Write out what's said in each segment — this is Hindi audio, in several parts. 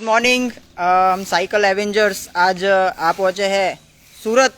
मॉर्निंग। हम साइकिल एवेंजर्स आज आ पहुँचे हैं सूरत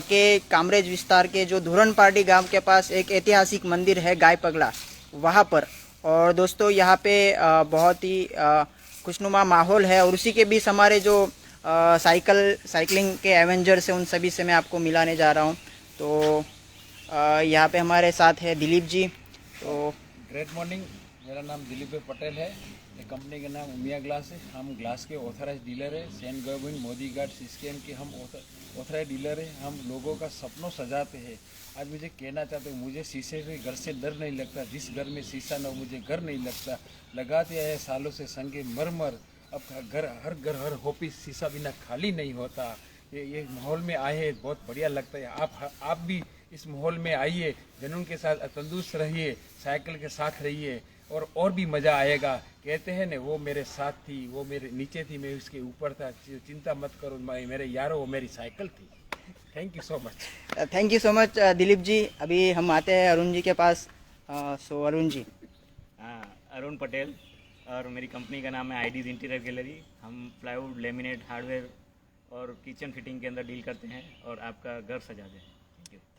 के कामरेज विस्तार के जो धुरन पार्टी गांव के पास एक ऐतिहासिक मंदिर है गाय पगला, वहाँ पर। और दोस्तों यहाँ पे बहुत ही खुशनुमा माहौल है और उसी के बीच हमारे जो साइकिलिंग के एवेंजर्स हैं उन सभी से मैं आपको मिलाने जा रहा हूँ। तो यहाँ पे हमारे साथ है दिलीप जी। तो ग्रेट मॉर्निंग, मेरा नाम दिलीप पटेल है। ये कंपनी का नाम उमिया ग्लास है। हम ग्लास के ऑथराइज डीलर है। सेंट गवर्नमेंट मोदी गार्ड सिस्टम के हम ऑथराइज डीलर है। हम लोगों का सपनों सजाते हैं। आज मुझे कहना चाहते हूँ, मुझे शीशे के घर से डर नहीं लगता। जिस घर में शीशा न हो मुझे घर नहीं लगता। लगाते हैं सालों से संगे मरमर। अब हर घर हर ऑफिस शीशा बिना खाली नहीं होता। ये माहौल में आए हैं, बहुत बढ़िया लगता है। आप भी इस माहौल में आइए, जुनून के साथ तंदुरुस्त रहिए, साइकिल के साथ रहिए और भी मज़ा आएगा। कहते हैं ना, वो मेरे साथ थी, वो मेरे नीचे थी, मैं उसके ऊपर था। चिंता मत करो मेरे यारों, वो मेरी साइकिल थी। Thank you so much. Thank you so much Dilip ji. अभी हम आते हैं अरुण जी के पास। सो अरुण जी। अरुण पटेल और मेरी कंपनी का नाम है आईडीज इंटीरियर गैलरी। हम प्लाईवुड, लेमिनेट, हार्डवेयर और किचन फिटिंग के अंदर डील करते हैं और आपका घर सजा दें।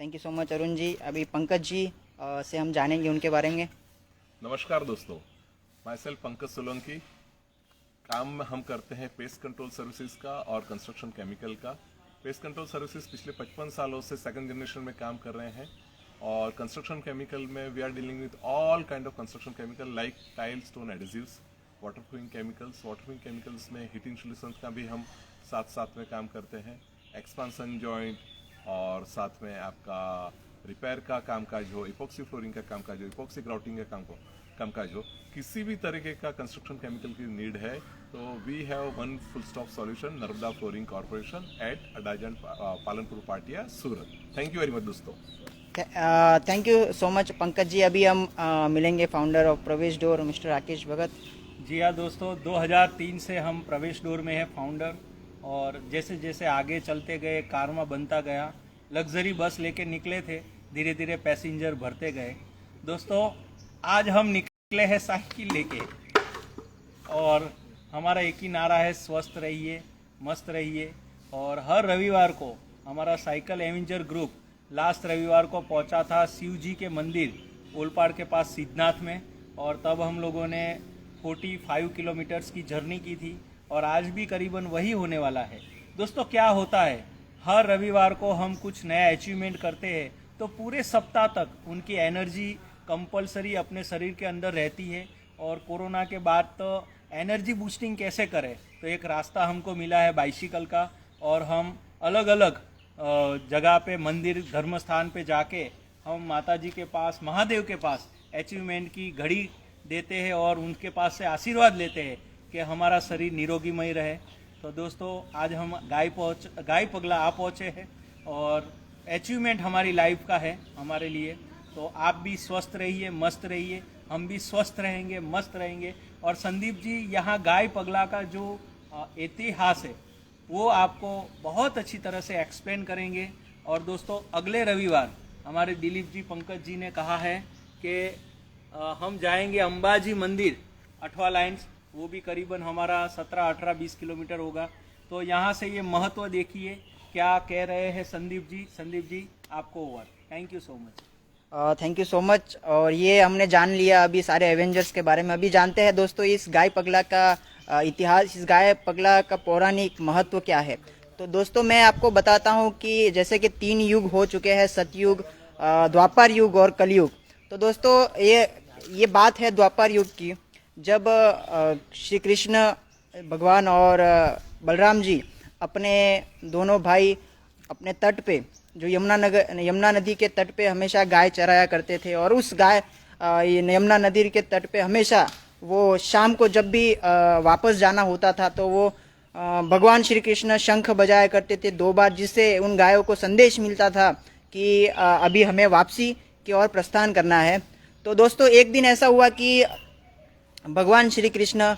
Thank you so much Arun ji. अभी पंकज जी से हम जानेंगे उनके बारे में। नमस्कार दोस्तों, माई सेल्फ पंकज सोलंकी। काम हम करते हैं पेस्ट कंट्रोल सर्विसेज का और कंस्ट्रक्शन केमिकल का। पेस्ट कंट्रोल सर्विसेज पिछले 55 सालों से सेकंड जनरेशन में काम कर रहे हैं और कंस्ट्रक्शन केमिकल में we are dealing with all kind of construction chemical like tile, stone, adhesives, waterproofing chemicals. Waterproofing chemicals में हीटिंग सॉल्यूशंस का भी हम साथ में काम करते हैं। एक्सपांसन जॉइंट और साथ में आपका रिपेयर का कामकाज हो, इपॉक्सी फ्लोरिंग का कामकाज हो, इपॉक्सी ग्राउटिंग का कामकाज हो, किसी भी तरीके का कंस्ट्रक्शन केमिकल की नीड है तो we have one full stop solution, Narmada flooring corporation at Adajan Palanpur Patiya, Surat. Thank you very much दोस्तों। Thank you so much Pankaj ji. अभी हम मिलेंगे founder of Pravesh door mister Rakesh Bhagat. जी हाँ दोस्तों, 2003 से हम प्रवेश डोर में है फाउंडर। और जैसे जैसे आगे चलते गए, कारवा बनता गया, लग्जरी बस लेके निकले थे, धीरे धीरे पैसेंजर भरते गए। दोस्तों आज हम निकले हैं साइकिल लेके और हमारा एक ही नारा है, स्वस्थ रहिए, मस्त रहिए। और हर रविवार को हमारा साइकिल एवेंजर ग्रुप लास्ट रविवार को पहुंचा था शिव जी के मंदिर ओलपाड़ के पास सिद्धनाथ में। और तब हम लोगों ने 45 किलोमीटर्स की जर्नी की थी और आज भी करीबन वही होने वाला है। दोस्तों क्या होता है, हर रविवार को हम कुछ नया अचीवमेंट करते हैं तो पूरे सप्ताह तक उनकी एनर्जी कंपलसरी अपने शरीर के अंदर रहती है। और कोरोना के बाद तो एनर्जी बूस्टिंग कैसे करें, तो एक रास्ता हमको मिला है बाइसिकल का। और हम अलग अलग जगह पे, मंदिर, धर्म स्थान पे जाके हम माता जी के पास, महादेव के पास अचीवमेंट की घड़ी देते हैं और उनके पास से आशीर्वाद लेते हैं कि हमारा शरीर निरोगीमय रहे। तो दोस्तों आज हम गाय पगला आ पहुँचे हैं और अचीवमेंट हमारी लाइफ का है हमारे लिए। तो आप भी स्वस्थ रहिए, मस्त रहिए, हम भी स्वस्थ रहेंगे, मस्त रहेंगे। और संदीप जी यहाँ गाय पगला का जो इतिहास है वो आपको बहुत अच्छी तरह से एक्सप्लेन करेंगे। और दोस्तों अगले रविवार हमारे दिलीप जी, पंकज जी ने कहा है कि हम जाएंगे अंबाजी मंदिर, अठवा लाइन्स, वो भी करीबन हमारा 17, 18, 20 किलोमीटर होगा। तो यहाँ से ये महत्व देखिए क्या कह रहे हैं संदीप जी। संदीप जी आपको over. Thank you so much. Thank you so much. और ये हमने जान लिया अभी सारे एवेंजर्स के बारे में। अभी जानते हैं दोस्तों इस गाय पगला का इतिहास, इस गाय पगला का पौराणिक महत्व क्या है। तो दोस्तों मैं आपको बताता हूँ कि जैसे कि 3 युग हो चुके हैं, सतयुग, द्वापर युग और कलयुग। तो दोस्तों ये बात है द्वापर युग की, जब श्री कृष्ण भगवान और बलराम जी अपने दोनों भाई अपने तट पे, जो यमुना नदी के तट पे हमेशा गाय चराया करते थे। और उस यमुना नदी के तट पे हमेशा वो शाम को जब भी वापस जाना होता था तो वो भगवान श्री कृष्ण शंख बजाया करते थे 2 बार, जिससे उन गायों को संदेश मिलता था कि अभी हमें वापसी की ओर प्रस्थान करना है। तो दोस्तों एक दिन ऐसा हुआ कि भगवान श्री कृष्ण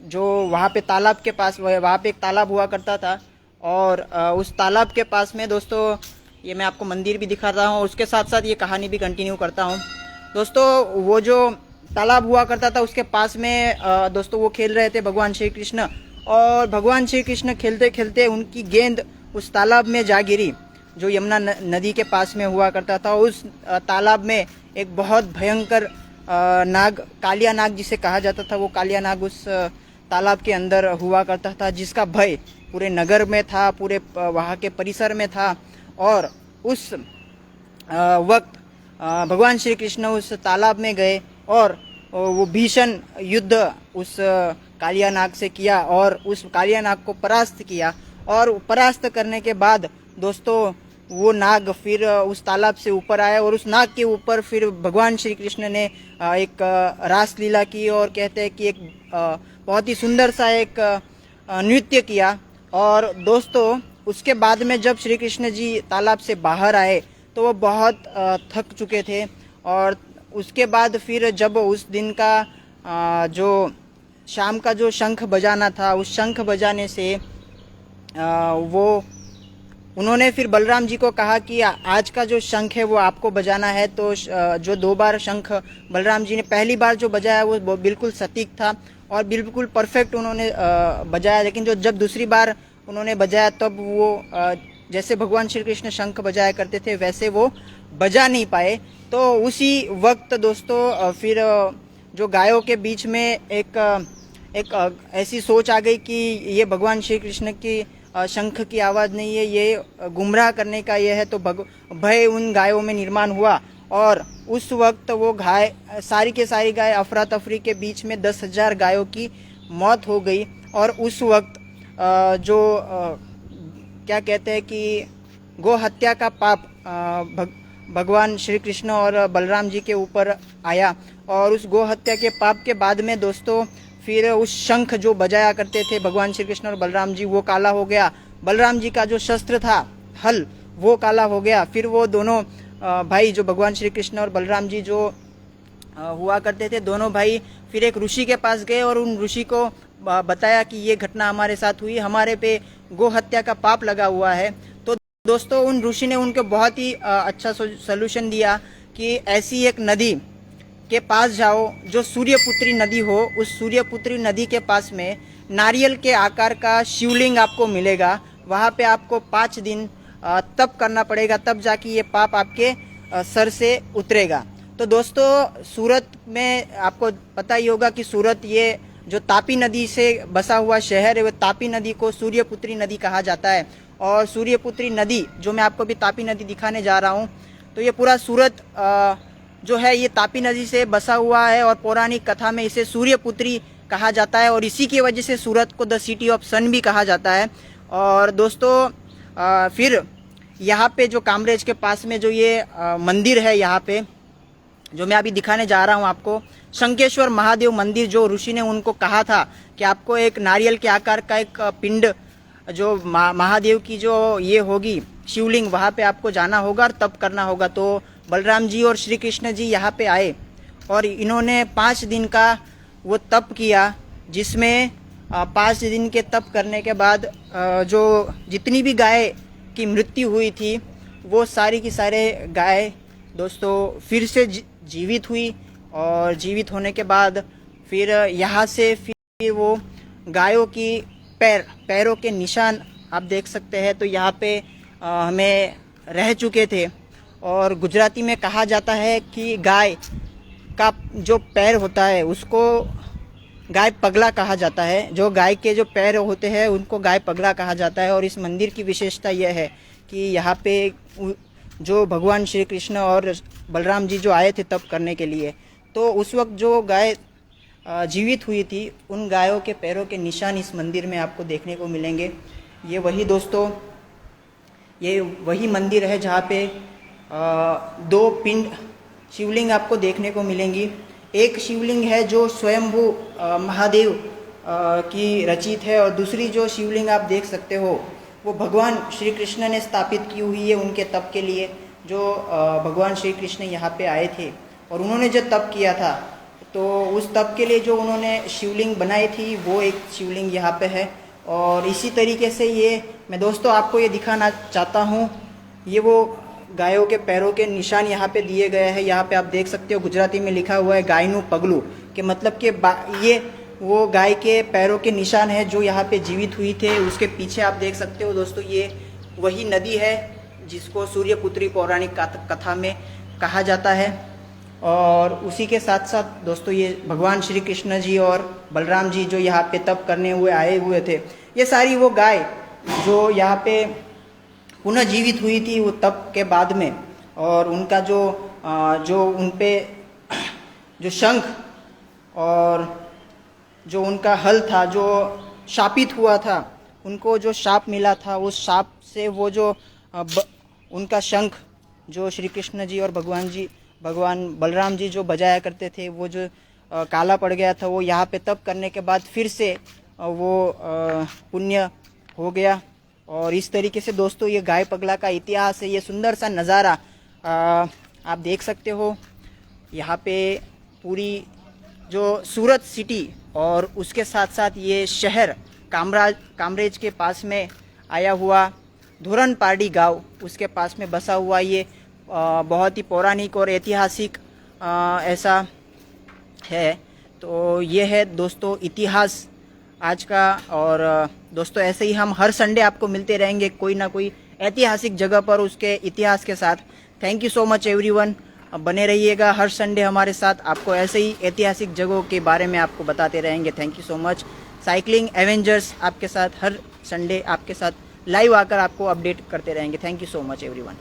जो वहाँ पे तालाब के पास, वहाँ पे एक तालाब हुआ करता था और उस तालाब के पास में दोस्तों ये मैं आपको मंदिर भी दिखा रहा हूँ, उसके साथ साथ ये कहानी भी कंटिन्यू करता हूँ। दोस्तों वो जो तालाब हुआ करता था, उसके पास में दोस्तों वो खेल रहे थे भगवान श्री कृष्ण, और भगवान श्री कृष्ण खेलते खेलते उनकी गेंद उस तालाब में जा गिरी जो यमुना नदी के पास में हुआ करता था। उस तालाब में एक बहुत भयंकर नाग, कालिया नाग जिसे कहा जाता था, वो कालिया नाग उस तालाब के अंदर हुआ करता था, जिसका भय पूरे नगर में था, पूरे वहाँ के परिसर में था। और उस वक्त भगवान श्री कृष्ण उस तालाब में गए और वो भीषण युद्ध उस कालिया नाग से किया और उस कालिया नाग को परास्त किया। और परास्त करने के बाद दोस्तों वो नाग फिर उस तालाब से ऊपर आया और उस नाग के ऊपर फिर भगवान श्री कृष्ण ने एक रास लीला की, और कहते हैं कि एक बहुत ही सुंदर सा एक नृत्य किया। और दोस्तों उसके बाद में जब श्री कृष्ण जी तालाब से बाहर आए तो वो बहुत थक चुके थे, और उसके बाद फिर जब उस दिन का जो शाम का जो शंख बजाना था, उस शंख बजाने से वो उन्होंने फिर बलराम जी को कहा कि आज का जो शंख है वो आपको बजाना है। तो जो 2 बार शंख बलराम जी ने पहली बार जो बजाया वो बिल्कुल सटीक था और बिल्कुल परफेक्ट उन्होंने बजाया, लेकिन जब दूसरी बार उन्होंने बजाया तब वो जैसे भगवान श्री कृष्ण शंख बजाया करते थे वैसे वो बजा नहीं पाए। तो उसी वक्त दोस्तों फिर जो गायों के बीच में एक ऐसी सोच आ गई कि ये भगवान श्री कृष्ण की शंख की आवाज़ नहीं है, ये गुमराह करने का ये है। तो भय उन गायों में निर्माण हुआ और उस वक्त वो गाय सारी के सारी गाय अफरा तफरी के बीच में 10,000 गायों की मौत हो गई। और उस वक्त जो क्या कहते हैं कि गौ हत्या का पाप भगवान श्री कृष्ण और बलराम जी के ऊपर आया, और उस गौ हत्या के पाप के बाद में दोस्तों फिर उस शंख जो बजाया करते थे भगवान श्री कृष्ण और बलराम जी वो काला हो गया। बलराम जी का जो शस्त्र था हल वो काला हो गया। फिर वो दोनों भाई जो भगवान श्री कृष्ण और बलराम जी जो हुआ करते थे, दोनों भाई फिर एक ऋषि के पास गए और उन ऋषि को बताया कि ये घटना हमारे साथ हुई, हमारे पे गो हत्या का पाप लगा हुआ है। तो दोस्तों उन ऋषि ने उनको बहुत ही अच्छा सोल्यूशन दिया कि ऐसी एक नदी के पास जाओ जो सूर्यपुत्री नदी हो। उस सूर्यपुत्री नदी के पास में नारियल के आकार का शिवलिंग आपको मिलेगा, वहाँ पे आपको 5 दिन तप करना पड़ेगा, तब जाके ये पाप आपके सर से उतरेगा। तो दोस्तों सूरत में आपको पता ही होगा कि सूरत ये जो तापी नदी से बसा हुआ शहर है, वो तापी नदी को सूर्यपुत्री नदी कहा जाता है। और सूर्यपुत्री नदी जो मैं आपको भी तापी नदी दिखाने जा रहा हूँ, तो ये पूरा सूरत जो है ये तापी नदी से बसा हुआ है और पौराणिक कथा में इसे सूर्यपुत्री कहा जाता है, और इसी की वजह से सूरत को द सिटी ऑफ सन भी कहा जाता है। और दोस्तों फिर यहाँ पे जो कामरेज के पास में जो ये मंदिर है, यहाँ पे जो मैं अभी दिखाने जा रहा हूँ आपको, शंकेश्वर महादेव मंदिर, जो ऋषि ने उनको कहा था कि आपको एक नारियल के आकार का एक पिंड जो महादेव की जो ये होगी शिवलिंग, वहाँ पे आपको जाना होगा और तप करना होगा। तो बलराम जी और श्री कृष्ण जी यहाँ पे आए और इन्होंने 5 दिन का वो तप किया, जिसमें 5 दिन के तप करने के बाद जो जितनी भी गाय की मृत्यु हुई थी वो सारी की सारे गाय दोस्तों फिर से जीवित हुई। और जीवित होने के बाद फिर यहाँ से फिर वो गायों की पैरों के निशान आप देख सकते हैं। तो यहाँ पे हमें रह चुके थे, और गुजराती में कहा जाता है कि गाय का जो पैर होता है उसको गाय पगला कहा जाता है। जो गाय के जो पैर होते हैं उनको गाय पगला कहा जाता है। और इस मंदिर की विशेषता यह है कि यहाँ पे जो भगवान श्री कृष्ण और बलराम जी जो आए थे तप करने के लिए, तो उस वक्त जो गाय जीवित हुई थी उन गायों के पैरों के निशान इस मंदिर में आपको देखने को मिलेंगे। ये वही दोस्तों ये वही मंदिर है जहाँ पे 2 पिंड शिवलिंग आपको देखने को मिलेंगी। एक शिवलिंग है जो स्वयंभू महादेव की रचित है, और दूसरी जो शिवलिंग आप देख सकते हो वो भगवान श्री कृष्ण ने स्थापित की हुई है उनके तप के लिए। जो भगवान श्री कृष्ण यहाँ पे आए थे और उन्होंने जो तप किया था, तो उस तप के लिए जो उन्होंने शिवलिंग बनाई थी वो एक शिवलिंग यहाँ पे है। और इसी तरीके से ये मैं दोस्तों आपको ये दिखाना चाहता हूँ, ये वो गायों के पैरों के निशान यहाँ पे दिए गए हैं। यहाँ पे आप देख सकते हो गुजराती में लिखा हुआ है गायनु पगलू, के मतलब कि ये वो गाय के पैरों के निशान है जो यहाँ पे जीवित हुई थे। उसके पीछे आप देख सकते हो दोस्तों, ये वही नदी है जिसको सूर्यपुत्री पौराणिक कथा में कहा जाता है। और उसी के साथ साथ दोस्तों ये भगवान श्री कृष्ण जी और बलराम जी जो यहाँ पे तप करने हुए आए हुए थे, ये सारी वो गाय जो यहाँ पे पुनः जीवित हुई थी वो तप के बाद में। और उनका जो उन पे जो शंख और जो उनका हल था जो शापित हुआ था, उनको जो शाप मिला था, उस शाप से वो जो उनका शंख जो श्री कृष्ण जी और भगवान बलराम जी जो बजाया करते थे, वो जो काला पड़ गया था, वो यहाँ पे तप करने के बाद फिर से वो पुण्य हो गया। और इस तरीके से दोस्तों ये गाय पगला का इतिहास है। ये सुंदर सा नज़ारा आप देख सकते हो। यहाँ पे पूरी जो सूरत सिटी और उसके साथ साथ ये शहर कामरेज के पास में आया हुआ धुरनपारडी गांव, उसके पास में बसा हुआ ये बहुत ही पौराणिक और ऐतिहासिक ऐसा है। तो ये है दोस्तों इतिहास आज का। और दोस्तों ऐसे ही हम हर संडे आपको मिलते रहेंगे कोई ना कोई ऐतिहासिक जगह पर उसके इतिहास के साथ। Thank you so much everyone, बने रहिएगा हर संडे हमारे साथ, आपको ऐसे ही ऐतिहासिक जगहों के बारे में आपको बताते रहेंगे। Thank you so much. Cycling Avengers आपके साथ हर संडे आपके साथ लाइव आकर आपको अपडेट करते रहेंगे। Thank you so much everyone.